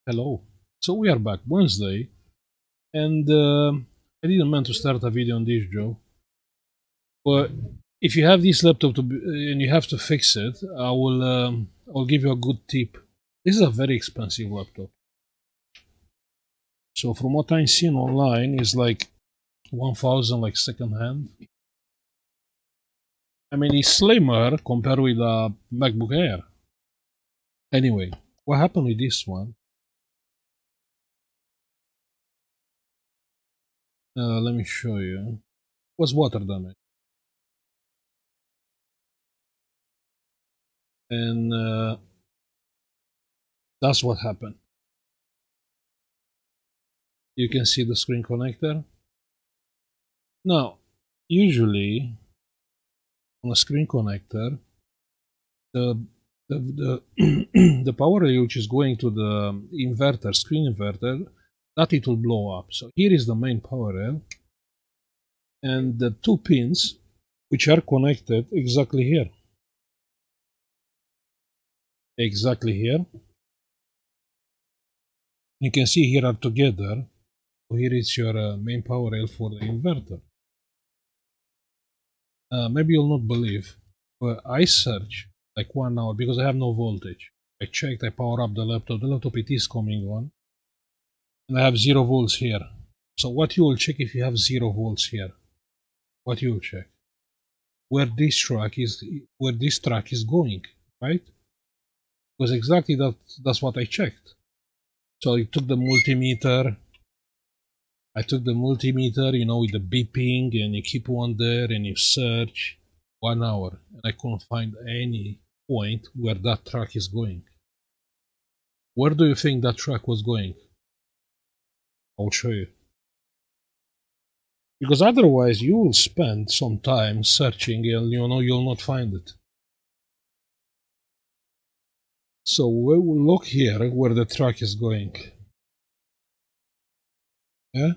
Hello. So we are back Wednesday, and I didn't mean to start a video on this, Joe. But if you have this laptop and you have to fix it, I'll give you a good tip. This is a very expensive laptop. So from what I'm seeing online, it's like 1,000, like second hand. I mean, it's slimmer compared with a MacBook Air. Anyway, what happened with this one? Let me show you. It was water damage. And that's what happened. You can see the screen connector. Now, usually on a screen connector, the the power rail which is going to the inverter, screen inverter, that it will blow up. So here is the main power rail, and the two pins which are connected exactly here. Exactly here. You can see here are together. So here is your main power rail for the inverter. Maybe you'll not believe, but I searched like 1 hour because I have no voltage. I checked, I power up the laptop it is coming on, and I have 0 volts here. So what you will check if you have 0 volts here? What you will check? Where this track is going, right? Because exactly that's what I checked. So I took the multimeter, you know, with the beeping, and you keep one there and you search 1 hour, and I couldn't find any point where that track is going. Where do you think that track was going? I'll show you. Because otherwise you will spend some time searching and you'll not find it. So we will look here where the track is going. Yeah?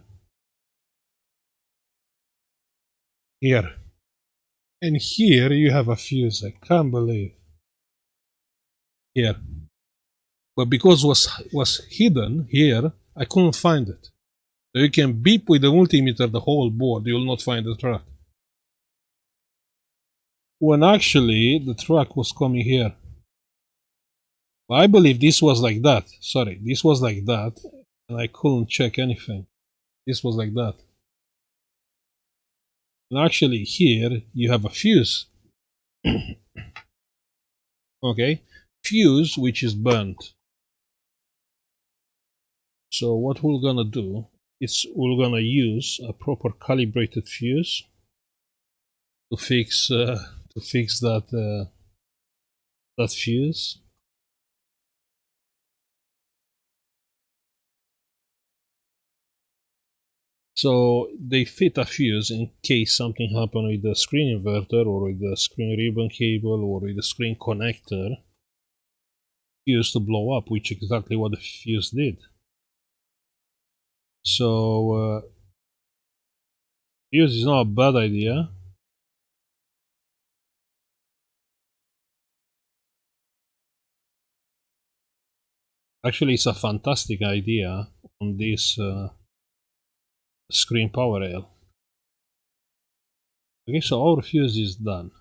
Here. And here you have a fuse. I can't believe. Here. But because was hidden here, I couldn't find it. So you can beep with the multimeter the whole board, you'll not find the track. When actually the track was coming here. I believe this was like that. Sorry, this was like that, and I couldn't check anything. This was like that. And actually here you have a fuse. Okay, fuse which is burnt. So what we're gonna do is we're gonna use a proper calibrated fuse to fix that fuse. So they fit a fuse in case something happened with the screen inverter or with the screen ribbon cable or with the screen connector. Fuse to blow up, which is exactly what the fuse did. So fuse is not a bad idea. Actually, it's a fantastic idea on this screen power rail. Okay, so our fuse is done.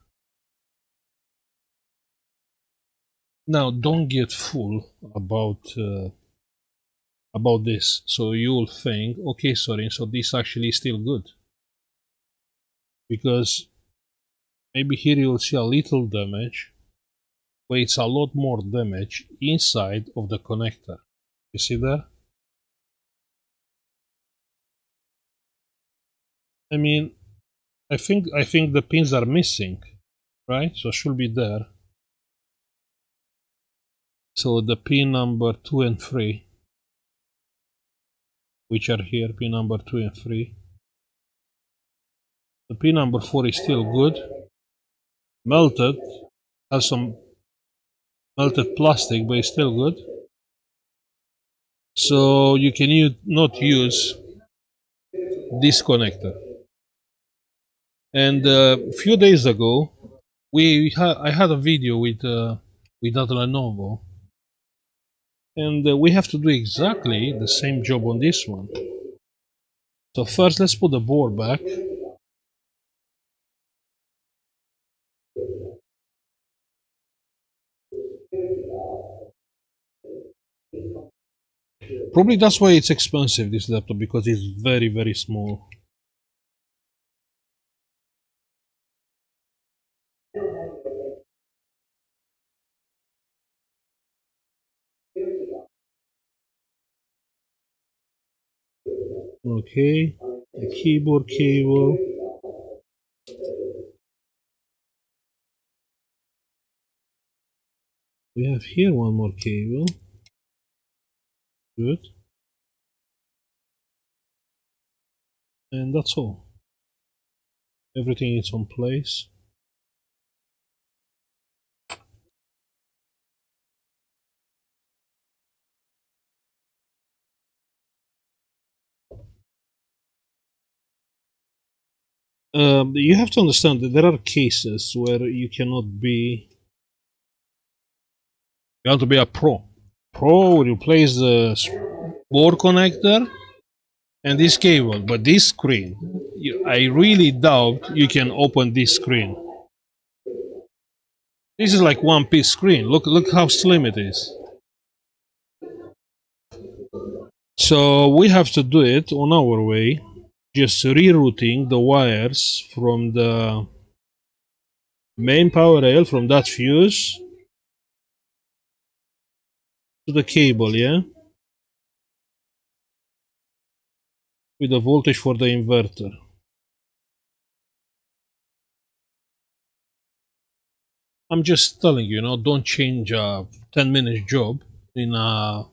Now, don't get fooled about this. So you'll think, okay, sorry, so this actually is still good, because maybe here you'll see a little damage, but it's a lot more damage inside of the connector. You see there? I mean, I think the pins are missing, right? So it should be there. So the pin number 2 and 3, which are here, pin number 2 and 3. The pin number 4 is still good. Melted, has some melted plastic, but it's still good. So you can not use this connector. And a few days ago, I had a video with that Lenovo, And we have to do exactly the same job on this one. So first, let's put the board back. Probably that's why it's expensive, this laptop, because it's very, very small. Okay, the keyboard cable. We have here one more cable. Good. And that's all. Everything is on place. You have to understand that there are cases where you cannot be. You have to be a pro. Pro will replace the board connector and this cable, but this screen, I really doubt you can open this screen. This is like one piece screen. Look how slim it is. So we have to do it on our way, just rerouting the wires from the main power rail, from that fuse to the cable, yeah? With the voltage for the inverter. I'm just telling you, don't change a 10-minute job in a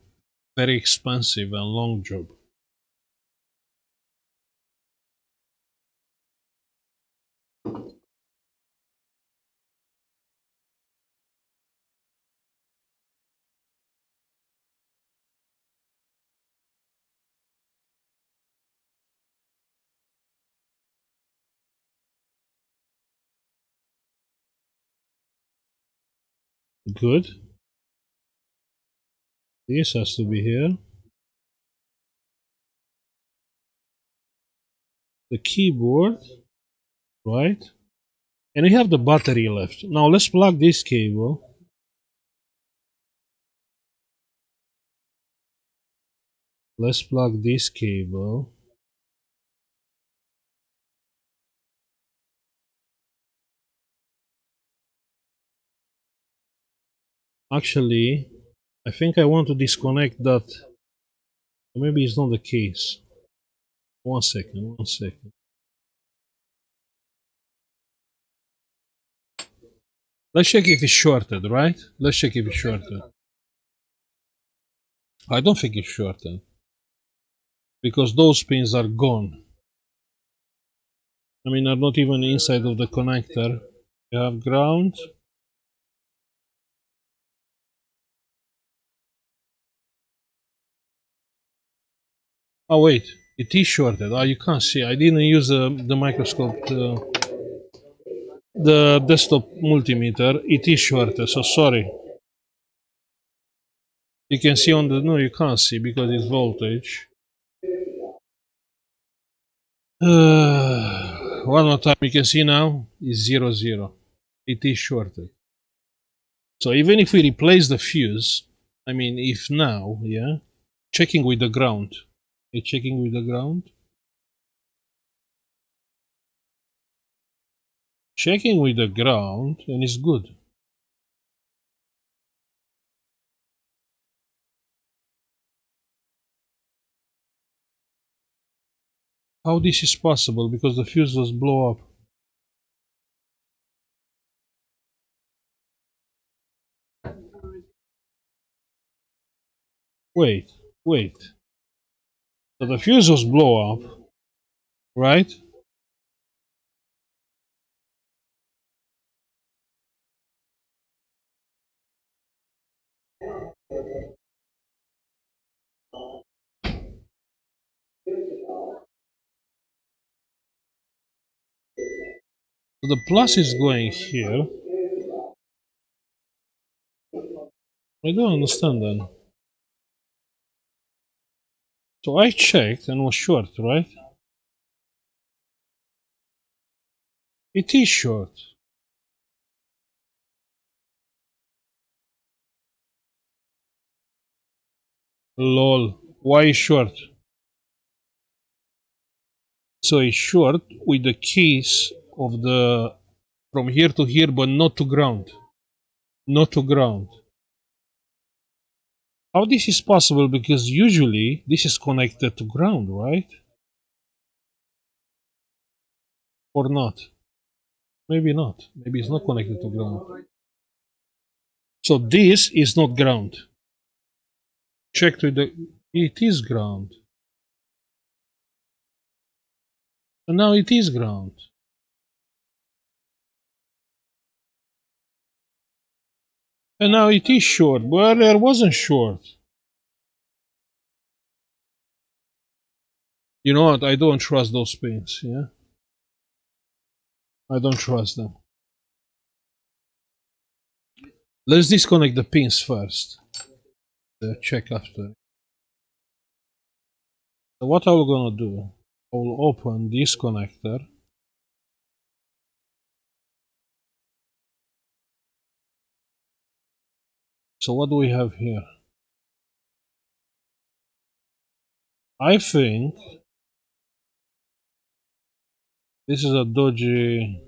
very expensive and long job. Good. This has to be here. The keyboard, right? And we have the battery left. Now let's plug this cable. Let's plug this cable. Actually, I think I want to disconnect that. Maybe it's not the case. One second, one second. Let's check if it's shorted, right? Let's check if it's shorted. I don't think it's shorted. Because those pins are gone. I mean, are not even inside of the connector. You have ground. Oh wait, it is shorted. Oh, you can't see. I didn't use the microscope, the desktop multimeter. It is shorted, so sorry. You can see on the, no, you can't see because it's voltage. One more time, you can see now is 0, 0. It is shorted. So even if we replace the fuse, I mean, if now, yeah, checking with the ground. You're checking with the ground. Checking with the ground, and it's good. How this is possible? Because the fuse was blow up. Wait, wait. So the fuse was blow up, right? So the plus is going here. I don't understand then. So I checked and was short, right? It is short. Lol. Why is short? So it's short with the keys of the from here to here, but not to ground. Not to ground. How this is possible? Because usually this is connected to ground, right? Or not? Maybe not. Maybe it's not connected to ground. So this is not ground. Check to the. It is ground. And now it is ground. And now it is short. But earlier wasn't short. You know what? I don't trust those pins. Yeah, I don't trust them. Let's disconnect the pins first. Check after. So what I'm gonna do? I will open this connector. So what do we have here? I think this is a dodgy.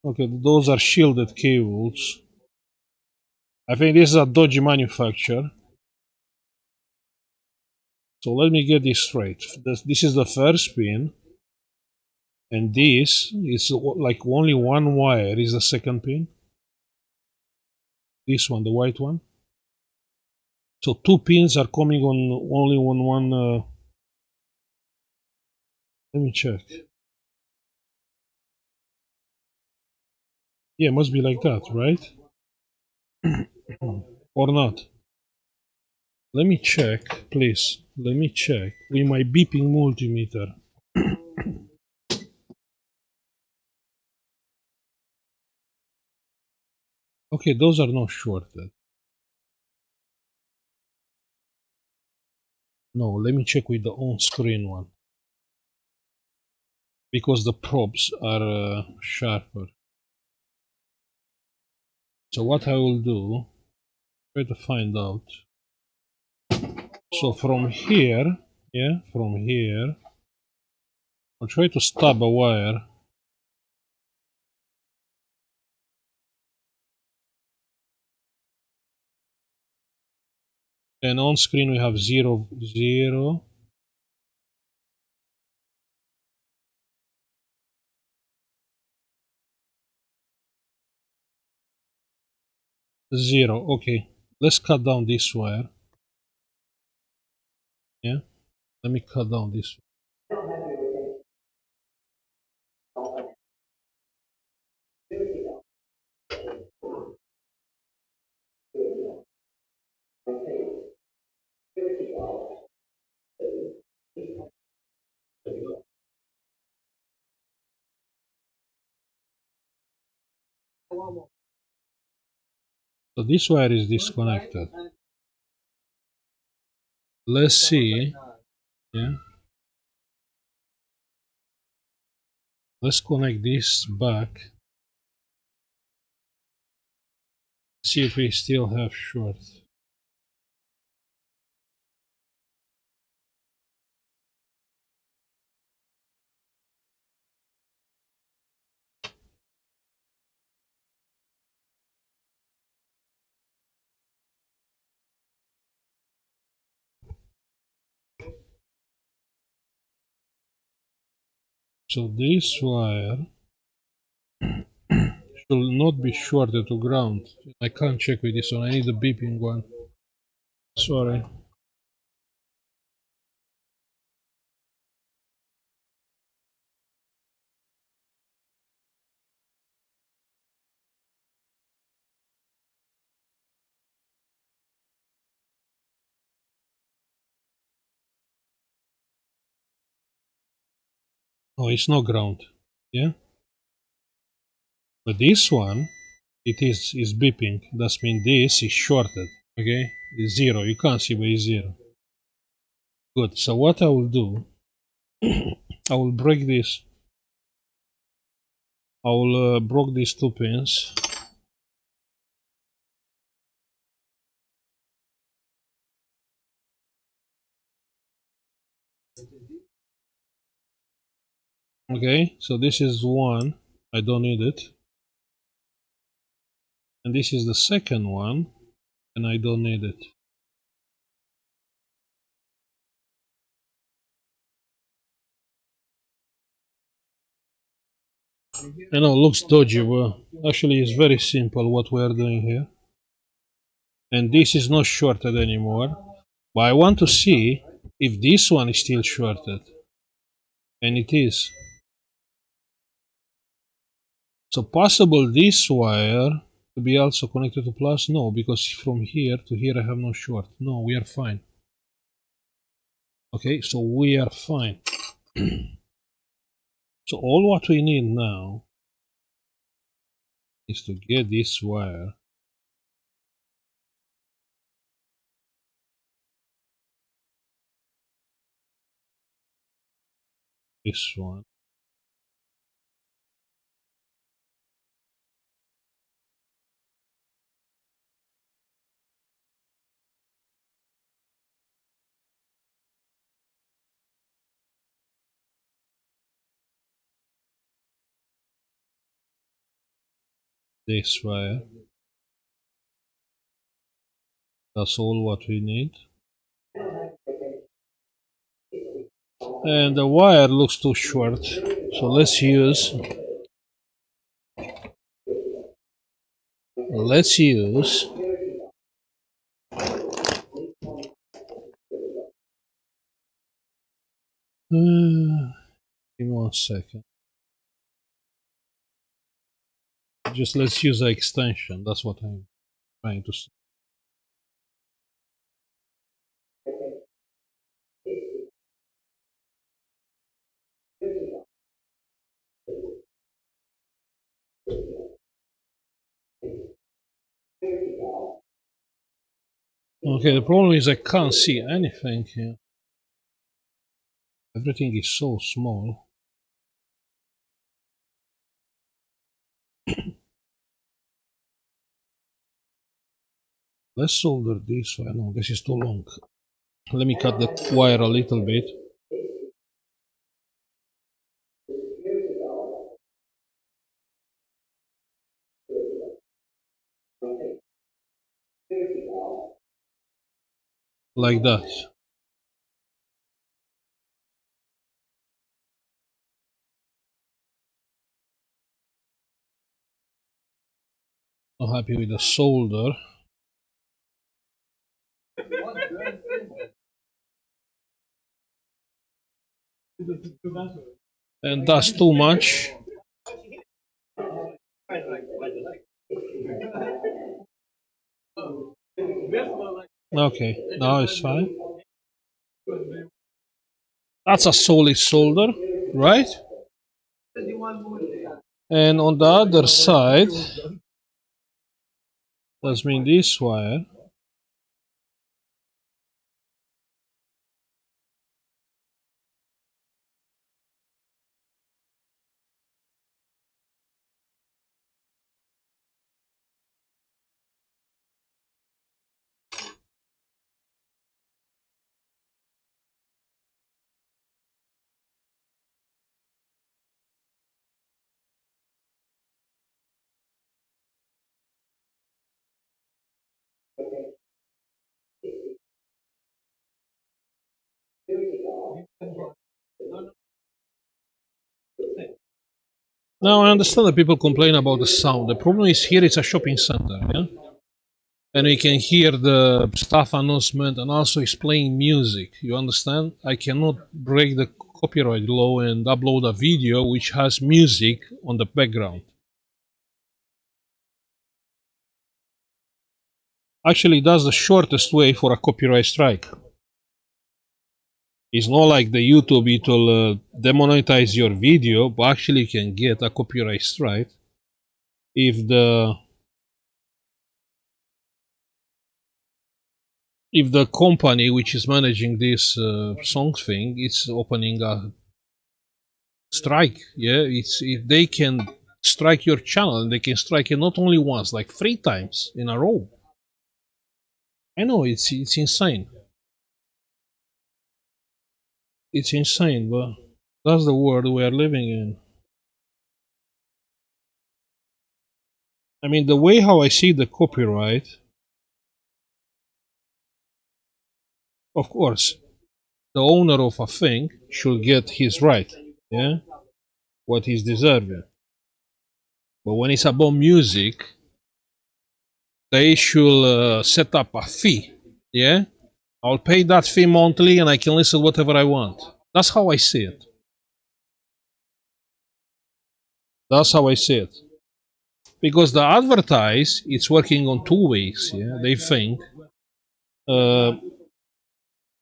Okay, those are shielded cables. I think this is a dodgy manufacturer. So let me get this straight. This is the first pin, and this is like only one wire is the second pin. This one, the white one. So two pins are coming on only on one. Let me check. Yeah, it must be like that, right? Or not? Let me check, please. Let me check with my beeping multimeter. Okay, those are not shorted. No, let me check with the on-screen one. Because the probes are sharper. So what I will do, try to find out. So from here, yeah, from here, I'll try to stab a wire. And on screen we have 0, 0. Zero. Okay, let's cut down this wire. Yeah, let me cut down this. So this wire is disconnected. Let's see. Yeah. Let's connect this back. See if we still have short. So this wire should not be shorted to ground. I can't check with this one. I need the beeping one. Sorry. Oh, it's not ground. Yeah. But this one, it is beeping. That means this is shorted. Okay, it's 0. You can't see, but it's 0. Good. So what I will do, I will break this. I will break these 2 pins. Okay, so this is 1. I don't need it. And this is the second one, and I don't need it. I know it looks dodgy, but actually it's very simple what we are doing here. And this is not shorted anymore. But I want to see if this one is still shorted. And it is. So possible this wire to be also connected to plus? No, because from here to here I have no short. No, we are fine. Okay, so we are fine. So all what we need now is to get this wire. This one. This wire. That's all what we need. And the wire looks too short. So let's use give me 1 second. Just let's use the extension. That's what I'm trying to say. Okay, the problem is I can't see anything here. Everything is so small. Let's solder this one. No, this is too long. Let me cut the wire a little bit. Like that. Not happy with the solder. And that's too much. Okay, now it's fine. That's a solid solder, right? And on the other side, let's mean this wire. Now I understand that people complain about the sound. The problem is here it's a shopping center, yeah? And you can hear the staff announcement and also it's playing music. You understand? I cannot break the copyright law and upload a video which has music on the background. Actually, that's the shortest way for a copyright strike. It's not like the YouTube, it will demonetize your video, but actually you can get a copyright strike if the if the company which is managing this song thing is opening a strike, yeah, they can strike your channel, and they can strike it not only once, like 3 times in a row. I know it's insane. It's insane, but that's the world we are living in. I mean, the way how I see the copyright, of course, the owner of a thing should get his right, yeah, what he's deserving. But when it's about music, they should set up a fee, yeah. I'll pay that fee monthly, and I can listen whatever I want. That's how I see it. That's how I see it. Because the advertise, it's working on 2 ways. Yeah, they think uh,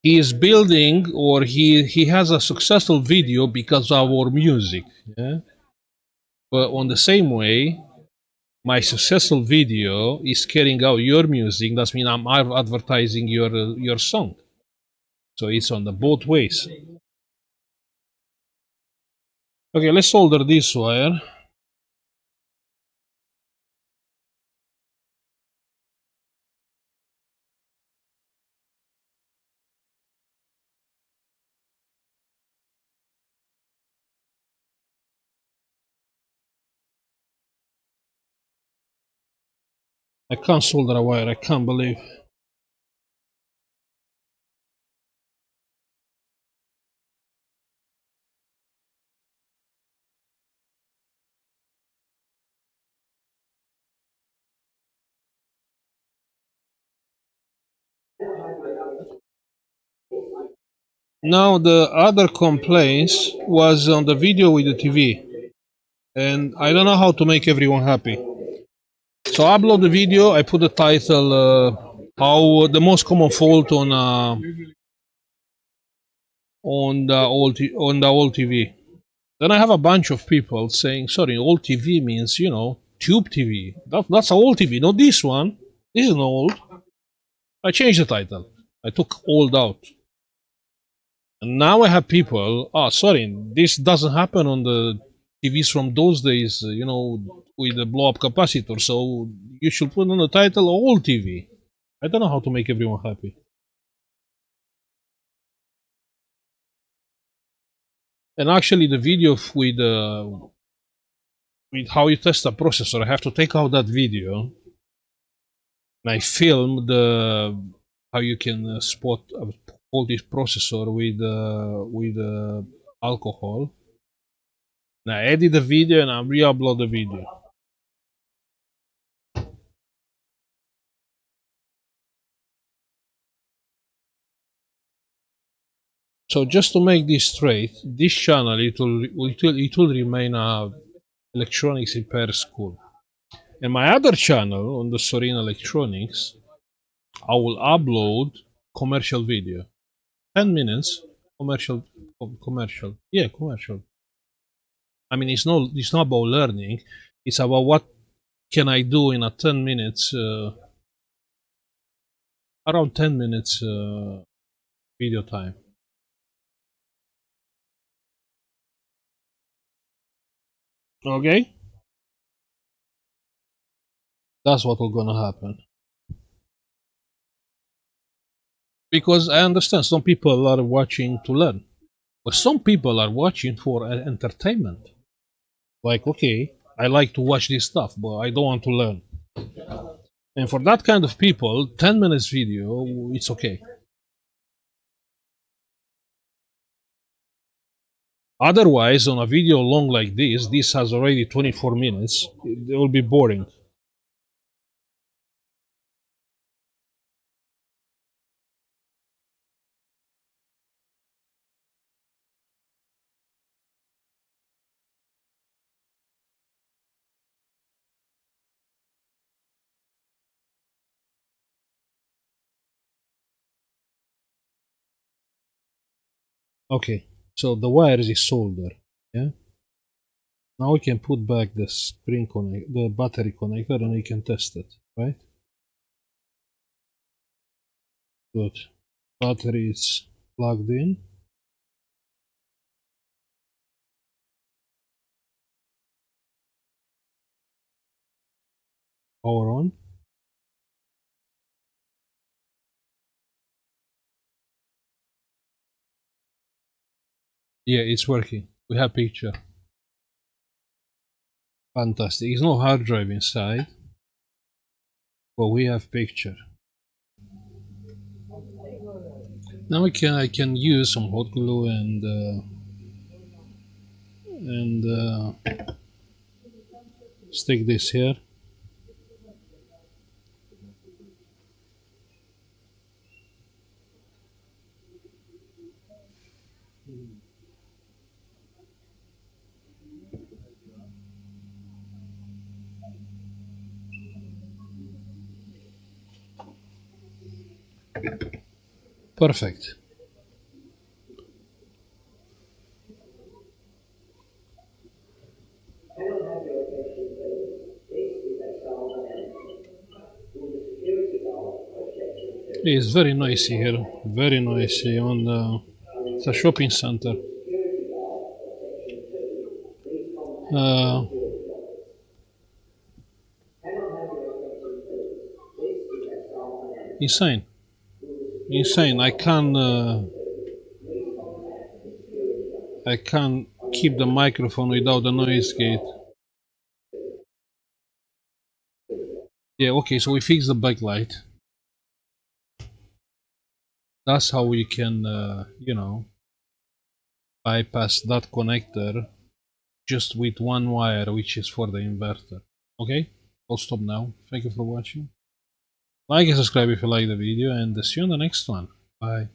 he is building, or he has a successful video because of our music. Yeah, but on the same way, my successful video is carrying out your music. That means I'm advertising your song. So it's on the both ways. Okay, let's solder this wire. I can't solder a wire. I can't believe. Now the other complaints was on the video with the TV, and I don't know how to make everyone happy. So I upload the video. I put the title, how the most common fault on the old TV. Then I have a bunch of people saying, "Sorry, old TV means tube TV. That's an old TV, not this one. This is not old." I changed the title. I took old out. And now I have people, sorry, this doesn't happen on the TVs from those days, with the blow up capacitor. So you should put on the title old TV. I don't know how to make everyone happy. And actually, the video with how you test a processor, I have to take out that video. And I film the how you can spot a faulty processor with alcohol. And I edit the video and I re-upload the video. So just to make this straight, this channel it will remain a electronics repair school, and my other channel on the Sorin Electronics, I will upload commercial video, 10 minutes, commercial, yeah, commercial. I mean, it's not about learning; it's about what can I do in a 10 minutes, around 10 minutes video time. Okay, that's what will gonna happen. Because I understand some people are watching to learn, but some people are watching for entertainment. Like, okay, I like to watch this stuff, but I don't want to learn. And for that kind of people, 10 minutes video, it's okay. Otherwise, on a video long like this has already 24 minutes, it will be boring. Okay, so the wires is soldered. Yeah. Now we can put back the the battery connector, and we can test it, right? Good. Battery is plugged in. Power on. Yeah, it's working. We have picture. Fantastic. It's no hard drive inside, but we have picture. Now I can use some hot glue and stick this here. Perfect. It's very noisy here. Very noisy on the. It's a shopping center. Uh, insane. Insane. I can't keep the microphone without the noise gate. Yeah, okay, so we fix the backlight. That's how we can, bypass that connector just with one wire, which is for the inverter. Okay, I'll stop now. Thank you for watching. Like and subscribe if you like the video, and see you on the next one. Bye.